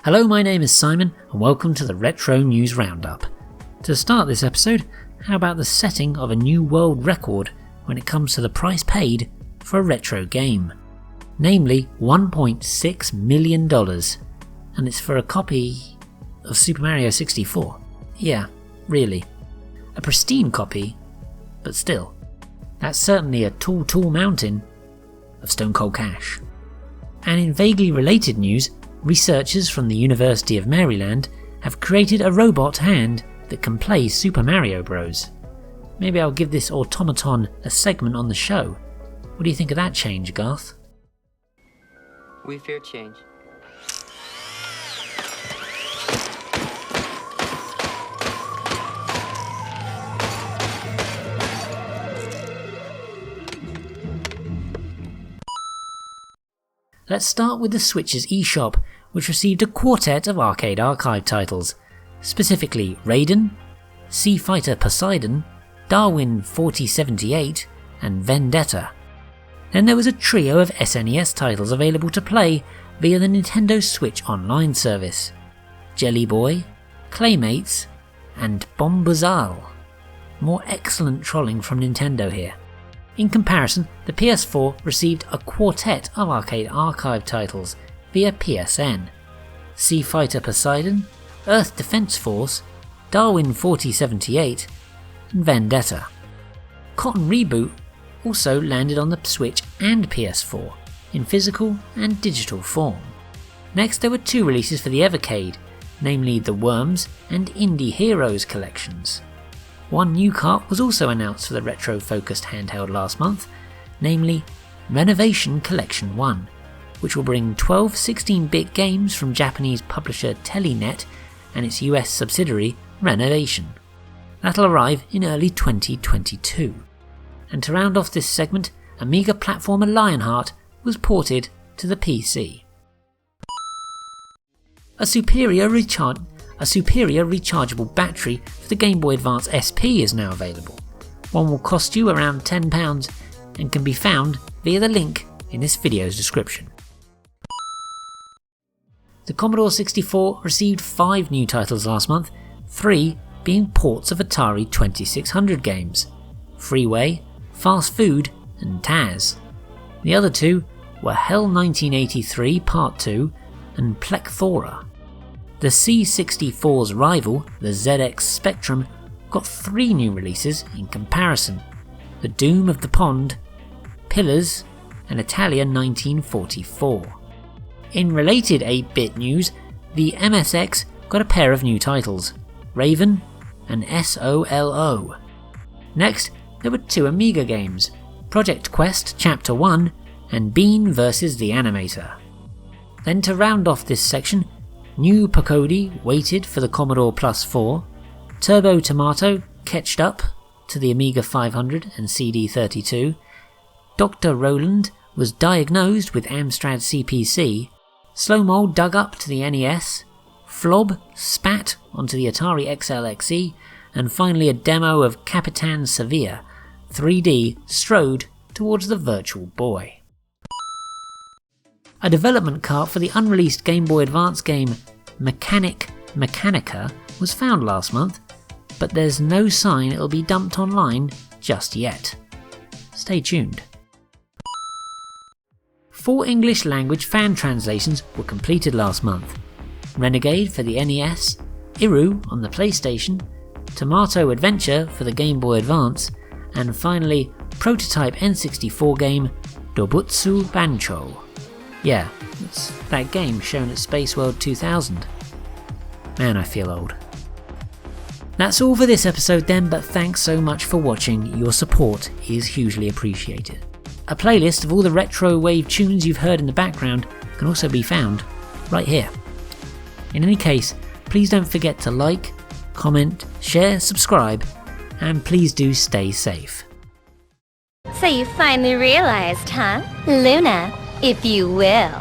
Hello, my name is Simon and welcome to the Retro News Roundup. To start this episode, how about the setting of a new world record when it comes to the price paid for a retro game? Namely $1.6 million, and it's for a copy of Super Mario 64. Yeah, really. A pristine copy, but still. That's certainly a tall mountain of stone cold cash. And in vaguely related news, researchers from the University of Maryland have created a robot hand that can play Super Mario Bros. Maybe I'll give this automaton a segment on the show. What do you think of that change, Garth? We fear change. Let's start with the Switch's eShop, which received a quartet of Arcade Archive titles, specifically Raiden, Sea Fighter Poseidon, Darwin 4078, and Vendetta. Then there was a trio of SNES titles available to play via the Nintendo Switch Online service: Jelly Boy, Claymates, and Bombuzal. More excellent trolling from Nintendo here. In comparison, the PS4 received a quartet of Arcade Archive titles via PSN: Sea Fighter Poseidon, Earth Defense Force, Darwin 4078, and Vendetta. Cotton Reboot also landed on the Switch and PS4 in physical and digital form. Next, there were two releases for the Evercade, namely the Worms and Indie Heroes collections. One new cart was also announced for the retro-focused handheld last month, namely Renovation Collection 1, which will bring 12 16-bit games from Japanese publisher Telenet and its US subsidiary Renovation. That'll arrive in early 2022. And to round off this segment, Amiga platformer Lionheart was ported to the PC. A superior rechargeable battery for the Game Boy Advance SP is now available. One will cost you around £10 and can be found via the link in this video's description. The Commodore 64 received 5 new titles last month, 3 being ports of Atari 2600 games: Freeway, Fast Food, and Taz. The other 2 were Hell 1983 Part 2 and Plekthora. The C64's rival, the ZX Spectrum, got 3 new releases in comparison: The Doom of the Pond, Pillars, and Italia 1944. In related 8-bit news, the MSX got a pair of new titles: Raven and SOLO. Next, there were 2 Amiga games: Project Quest Chapter 1 and Bean vs. the Animator. Then to round off this section, New Pocody waited for the Commodore Plus 4, Turbo Tomato catched up to the Amiga 500 and CD32, Dr. Roland was diagnosed with Amstrad CPC, Slow Mo dug up to the NES, Flob spat onto the Atari XL-XE, and finally a demo of Capitan Sevilla 3D strode towards the Virtual Boy. A development cart for the unreleased Game Boy Advance game Mechanica was found last month, but there's no sign it'll be dumped online just yet. Stay tuned. 4 English language fan translations were completed last month: Renegade for the NES, Iru on the PlayStation, Tomato Adventure for the Game Boy Advance, and finally prototype N64 game Dobutsu Bancho. Yeah, it's that game shown at Space World 2000. Man, I feel old. That's all for this episode then, but thanks so much for watching. Your support is hugely appreciated. A playlist of all the retro wave tunes you've heard in the background can also be found right here. In any case, please don't forget to like, comment, share, subscribe, and please do stay safe. So you finally realized, huh? Luna, if you will.